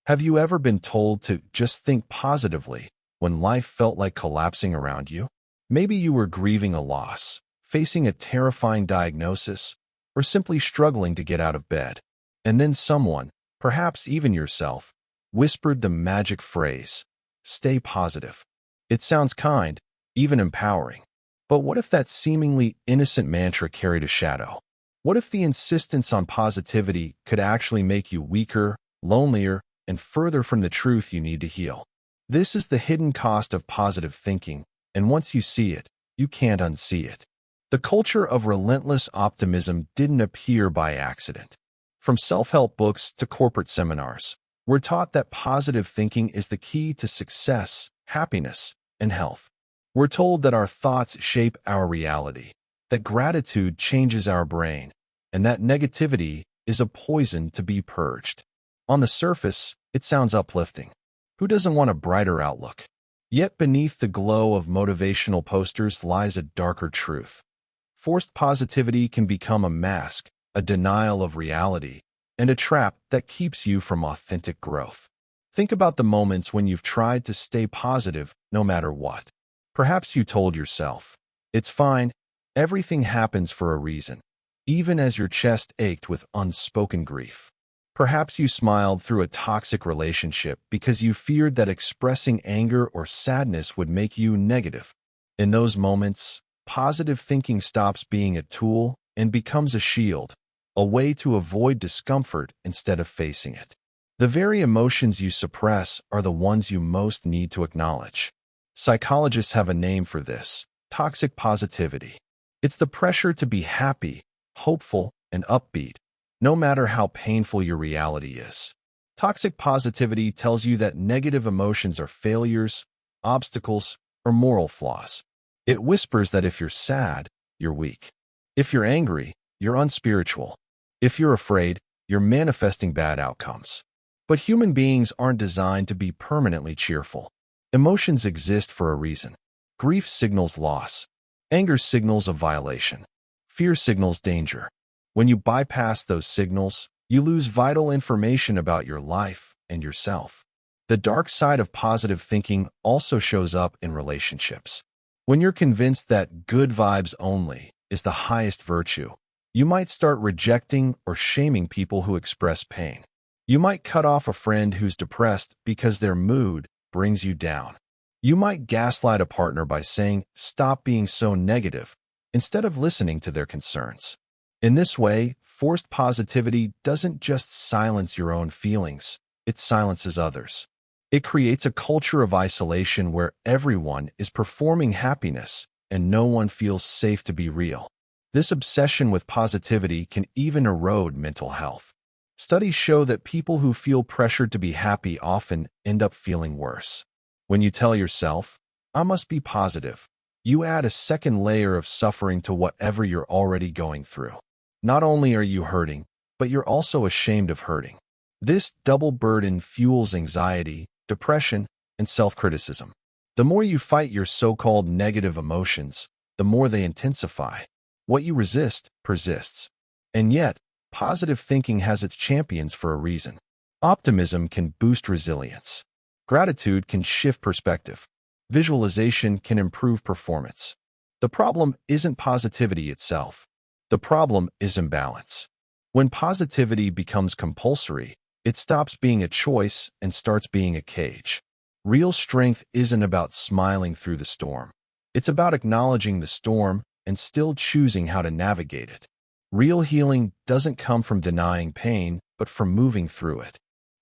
Have you ever been told to just think positively when life felt like collapsing around you? Maybe you were grieving a loss, facing a terrifying diagnosis, or simply struggling to get out of bed. And then someone, perhaps even yourself, whispered the magic phrase, "Stay positive." It sounds kind, even empowering. But what if that seemingly innocent mantra carried a shadow? What if the insistence on positivity could actually make you weaker, lonelier, and further from the truth you need to heal? This is the hidden cost of positive thinking, and once you see it, you can't unsee it. The culture of relentless optimism didn't appear by accident. From self-help books to corporate seminars, we're taught that positive thinking is the key to success, happiness, and health. We're told that our thoughts shape our reality, that gratitude changes our brain, and that negativity is a poison to be purged. On the surface, it sounds uplifting. Who doesn't want a brighter outlook? Yet beneath the glow of motivational posters lies a darker truth. Forced positivity can become a mask, a denial of reality, and a trap that keeps you from authentic growth. Think about the moments when you've tried to stay positive no matter what. Perhaps you told yourself, "It's fine, everything happens for a reason," even as your chest ached with unspoken grief. Perhaps you smiled through a toxic relationship because you feared that expressing anger or sadness would make you negative. In those moments, positive thinking stops being a tool and becomes a shield, a way to avoid discomfort instead of facing it. The very emotions you suppress are the ones you most need to acknowledge. Psychologists have a name for this: toxic positivity. It's the pressure to be happy, hopeful, and upbeat, no matter how painful your reality is. Toxic positivity tells you that negative emotions are failures, obstacles, or moral flaws. It whispers that if you're sad, you're weak. If you're angry, you're unspiritual. If you're afraid, you're manifesting bad outcomes. But human beings aren't designed to be permanently cheerful. Emotions exist for a reason. Grief signals loss. Anger signals a violation. Fear signals danger. When you bypass those signals, you lose vital information about your life and yourself. The dark side of positive thinking also shows up in relationships. When you're convinced that good vibes only is the highest virtue, you might start rejecting or shaming people who express pain. You might cut off a friend who's depressed because their mood brings you down. You might gaslight a partner by saying, "Stop being so negative," instead of listening to their concerns. In this way, forced positivity doesn't just silence your own feelings, it silences others. It creates a culture of isolation where everyone is performing happiness and no one feels safe to be real. This obsession with positivity can even erode mental health. Studies show that people who feel pressured to be happy often end up feeling worse. When you tell yourself, "I must be positive," you add a second layer of suffering to whatever you're already going through. Not only are you hurting, but you're also ashamed of hurting. This double burden fuels anxiety, depression, and self-criticism. The more you fight your so-called negative emotions, the more they intensify. What you resist persists. And yet, positive thinking has its champions for a reason. Optimism can boost resilience. Gratitude can shift perspective. Visualization can improve performance. The problem isn't positivity itself. The problem is imbalance. When positivity becomes compulsory, it stops being a choice and starts being a cage. Real strength isn't about smiling through the storm. It's about acknowledging the storm and still choosing how to navigate it. Real healing doesn't come from denying pain, but from moving through it.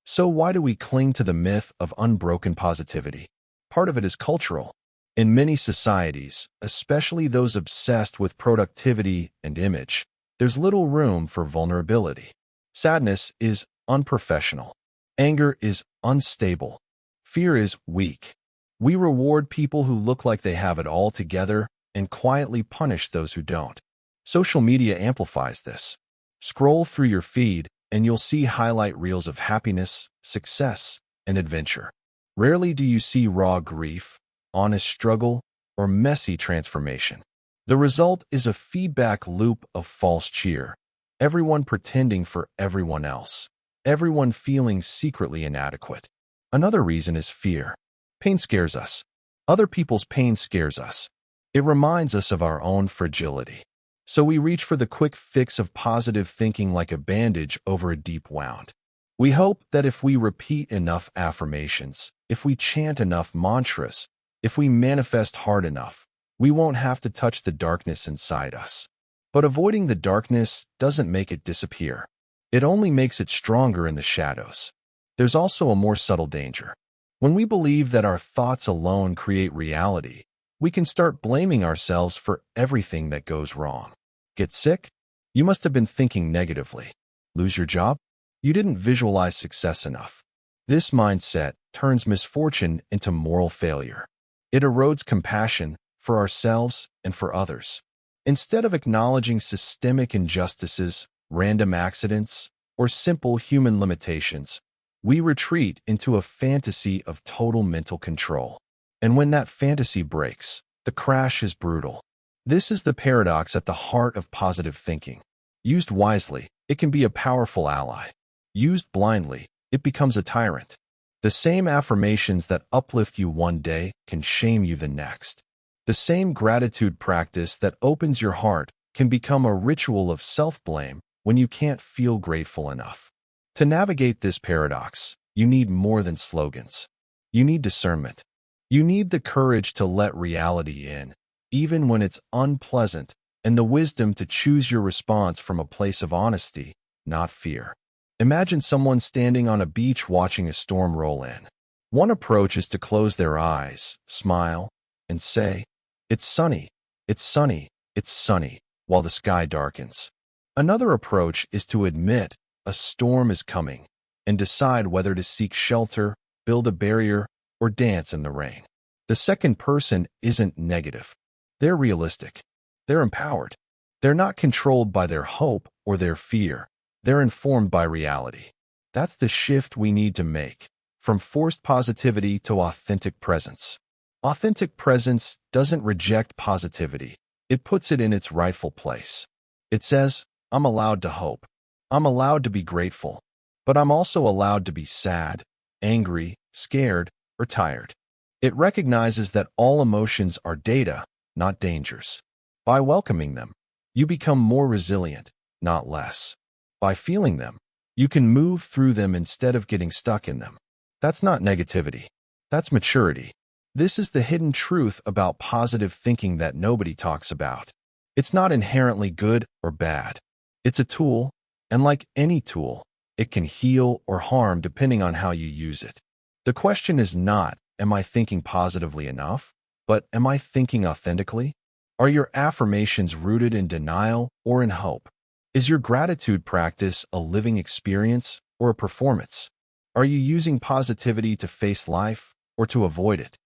So why do we cling to the myth of unbroken positivity? Part of it is cultural. In many societies, especially those obsessed with productivity and image, there's little room for vulnerability. Sadness is unprofessional. Anger is unstable. Fear is weak. We reward people who look like they have it all together and quietly punish those who don't. Social media amplifies this. Scroll through your feed and you'll see highlight reels of happiness, success, and adventure. Rarely do you see raw grief, honest struggle, or messy transformation. The result is a feedback loop of false cheer, everyone pretending for everyone else. everyone feeling secretly inadequate. Another reason is fear. Pain scares us. Other people's pain scares us. It reminds us of our own fragility. So we reach for the quick fix of positive thinking like a bandage over a deep wound. We hope that if we repeat enough affirmations, if we chant enough mantras, if we manifest hard enough, we won't have to touch the darkness inside us. But avoiding the darkness doesn't make it disappear. It only makes it stronger in the shadows. There's also a more subtle danger. When we believe that our thoughts alone create reality, we can start blaming ourselves for everything that goes wrong. Get sick? You must have been thinking negatively. Lose your job? You didn't visualize success enough. This mindset turns misfortune into moral failure. It erodes compassion for ourselves and for others. Instead of acknowledging systemic injustices, random accidents, or simple human limitations, we retreat into a fantasy of total mental control. And when that fantasy breaks, the crash is brutal. This is the paradox at the heart of positive thinking. Used wisely, it can be a powerful ally. Used blindly, it becomes a tyrant. The same affirmations that uplift you one day can shame you the next. The same gratitude practice that opens your heart can become a ritual of self-blame when you can't feel grateful enough. To navigate this paradox, you need more than slogans. You need discernment. You need the courage to let reality in, even when it's unpleasant, and the wisdom to choose your response from a place of honesty, not fear. Imagine someone standing on a beach watching a storm roll in. One approach is to close their eyes, smile, and say, "It's sunny, it's sunny, it's sunny," while the sky darkens. Another approach is to admit a storm is coming and decide whether to seek shelter, build a barrier, or dance in the rain. The second person isn't negative. They're realistic. They're empowered. They're not controlled by their hope or their fear. They're informed by reality. That's the shift we need to make, from forced positivity to authentic presence. Authentic presence doesn't reject positivity. It puts it in its rightful place. It says, "I'm allowed to hope. I'm allowed to be grateful. But I'm also allowed to be sad, angry, scared, or tired." It recognizes that all emotions are data, not dangers. By welcoming them, you become more resilient, not less. By feeling them, you can move through them instead of getting stuck in them. That's not negativity. That's maturity. This is the hidden truth about positive thinking that nobody talks about. It's not inherently good or bad. It's a tool, and like any tool, it can heal or harm depending on how you use it. The question is not, am I thinking positively enough? But am I thinking authentically? Are your affirmations rooted in denial or in hope? Is your gratitude practice a living experience or a performance? Are you using positivity to face life or to avoid it?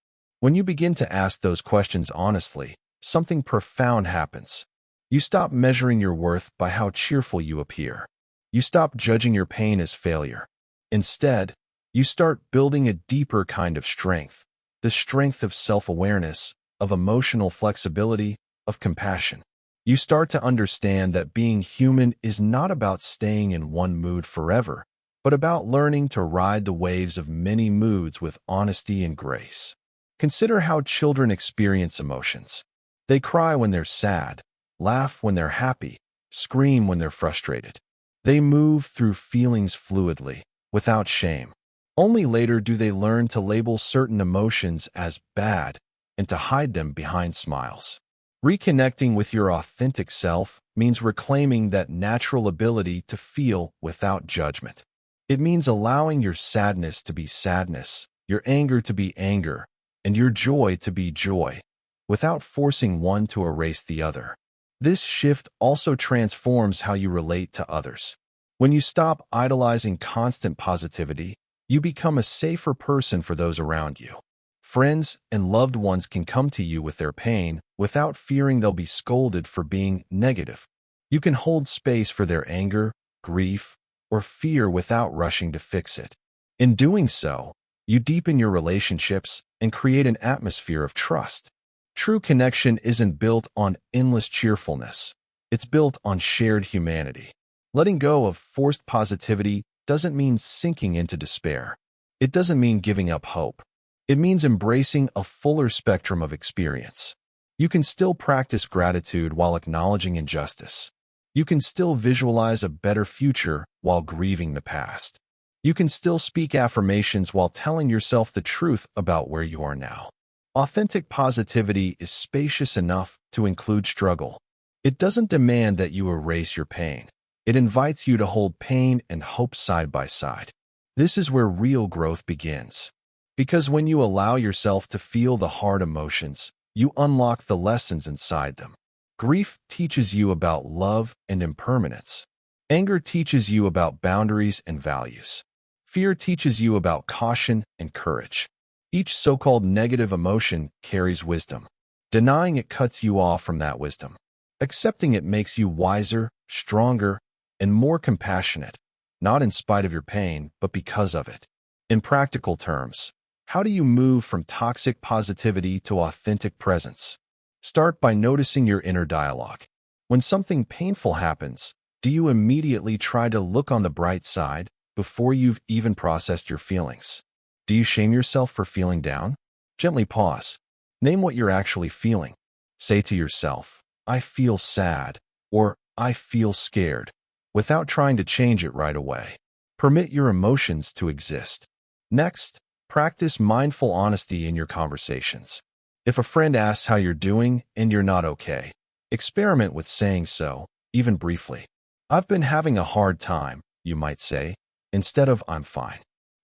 When you begin to ask those questions honestly, something profound happens. You stop measuring your worth by how cheerful you appear. You stop judging your pain as failure. Instead, you start building a deeper kind of strength, the strength of self-awareness, of emotional flexibility, of compassion. You start to understand that being human is not about staying in one mood forever, but about learning to ride the waves of many moods with honesty and grace. Consider how children experience emotions. They cry when they're sad, laugh when they're happy, scream when they're frustrated. They move through feelings fluidly, without shame. Only later do they learn to label certain emotions as bad and to hide them behind smiles. Reconnecting with your authentic self means reclaiming that natural ability to feel without judgment. It means allowing your sadness to be sadness, your anger to be anger, and your joy to be joy, without forcing one to erase the other. This shift also transforms how you relate to others. When you stop idolizing constant positivity, you become a safer person for those around you. Friends and loved ones can come to you with their pain without fearing they'll be scolded for being negative. You can hold space for their anger, grief, or fear without rushing to fix it. In doing so, you deepen your relationships and create an atmosphere of trust. True connection isn't built on endless cheerfulness. It's built on shared humanity. Letting go of forced positivity doesn't mean sinking into despair. It doesn't mean giving up hope. It means embracing a fuller spectrum of experience. You can still practice gratitude while acknowledging injustice. You can still visualize a better future while grieving the past. You can still speak affirmations while telling yourself the truth about where you are now. Authentic positivity is spacious enough to include struggle. It doesn't demand that you erase your pain. It invites you to hold pain and hope side by side. This is where real growth begins. Because when you allow yourself to feel the hard emotions, you unlock the lessons inside them. Grief teaches you about love and impermanence. Anger teaches you about boundaries and values. Fear teaches you about caution and courage. Each so-called negative emotion carries wisdom. Denying it cuts you off from that wisdom. Accepting it makes you wiser, stronger, and more compassionate, not in spite of your pain, but because of it. In practical terms, how do you move from toxic positivity to authentic presence? Start by noticing your inner dialogue. When something painful happens, do you immediately try to look on the bright side before you've even processed your feelings? Do you shame yourself for feeling down? Gently pause. Name what you're actually feeling. Say to yourself, "I feel sad," or "I feel scared," without trying to change it right away. Permit your emotions to exist. Next, practice mindful honesty in your conversations. If a friend asks how you're doing and you're not okay, experiment with saying so, even briefly. "I've been having a hard time," you might say, instead of "I'm fine."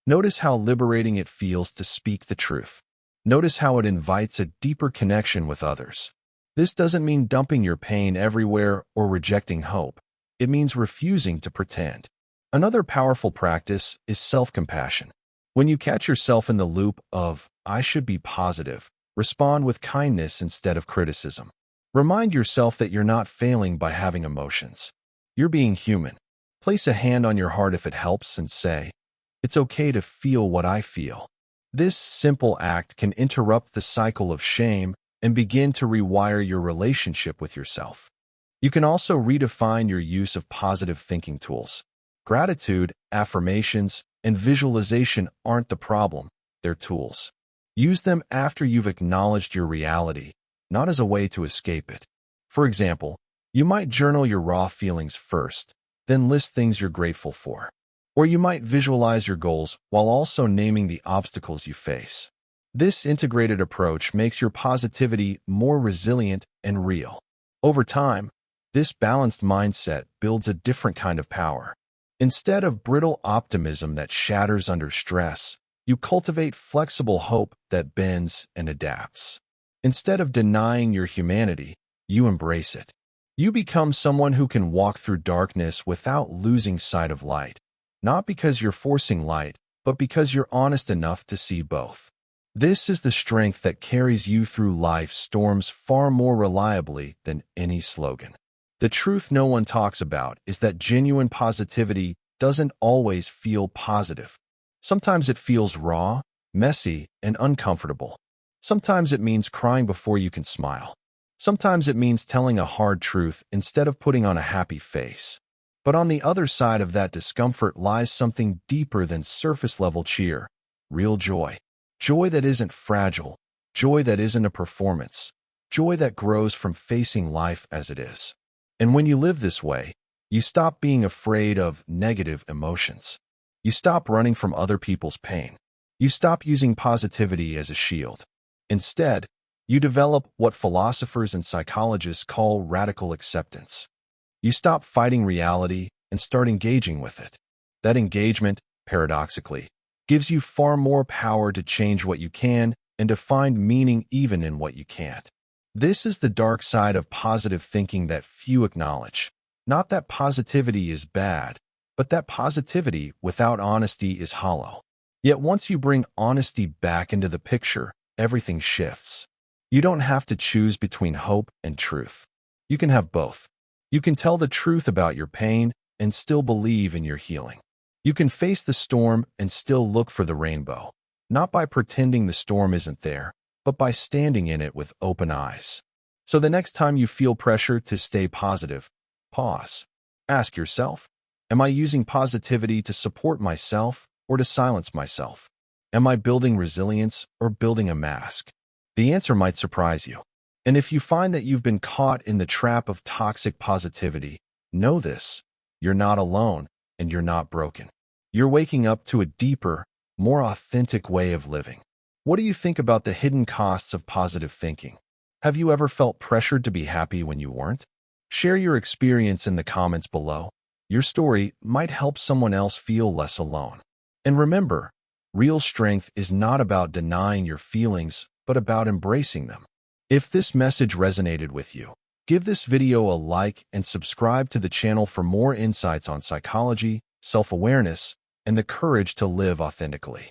Notice how liberating it feels to speak the truth. Notice how it invites a deeper connection with others. This doesn't mean dumping your pain everywhere or rejecting hope. It means refusing to pretend. Another powerful practice is self-compassion. When you catch yourself in the loop of, "I should be positive," respond with kindness instead of criticism. Remind yourself that you're not failing by having emotions. You're being human. Place a hand on your heart if it helps and say, "It's okay to feel what I feel." This simple act can interrupt the cycle of shame and begin to rewire your relationship with yourself. You can also redefine your use of positive thinking tools. Gratitude, affirmations, and visualization aren't the problem, they're tools. Use them after you've acknowledged your reality, not as a way to escape it. For example, you might journal your raw feelings first, then list things you're grateful for. Or you might visualize your goals while also naming the obstacles you face. This integrated approach makes your positivity more resilient and real. Over time, this balanced mindset builds a different kind of power. Instead of brittle optimism that shatters under stress, you cultivate flexible hope that bends and adapts. Instead of denying your humanity, you embrace it. You become someone who can walk through darkness without losing sight of light. Not because you're forcing light, but because you're honest enough to see both. This is the strength that carries you through life's storms far more reliably than any slogan. The truth no one talks about is that genuine positivity doesn't always feel positive. Sometimes it feels raw, messy, and uncomfortable. Sometimes it means crying before you can smile. Sometimes it means telling a hard truth instead of putting on a happy face. But on the other side of that discomfort lies something deeper than surface-level cheer, real joy. Joy that isn't fragile, joy that isn't a performance, joy that grows from facing life as it is. And when you live this way, you stop being afraid of negative emotions. You stop running from other people's pain. You stop using positivity as a shield. Instead, you develop what philosophers and psychologists call radical acceptance. You stop fighting reality and start engaging with it. That engagement, paradoxically, gives you far more power to change what you can and to find meaning even in what you can't. This is the dark side of positive thinking that few acknowledge. Not that positivity is bad, but that positivity without honesty is hollow. Yet once you bring honesty back into the picture, everything shifts. You don't have to choose between hope and truth. You can have both. You can tell the truth about your pain and still believe in your healing. You can face the storm and still look for the rainbow, not by pretending the storm isn't there, but by standing in it with open eyes. So the next time you feel pressure to stay positive, pause. Ask yourself, Am I using positivity to support myself or to silence myself? Am I building resilience or building a mask? The answer might surprise you. And if you find that you've been caught in the trap of toxic positivity, know this: you're not alone and you're not broken. You're waking up to a deeper, more authentic way of living. What do you think about the hidden costs of positive thinking? Have you ever felt pressured to be happy when you weren't? Share your experience in the comments below. Your story might help someone else feel less alone. And remember, real strength is not about denying your feelings, but about embracing them. If this message resonated with you, give this video a like and subscribe to the channel for more insights on psychology, self-awareness, and the courage to live authentically.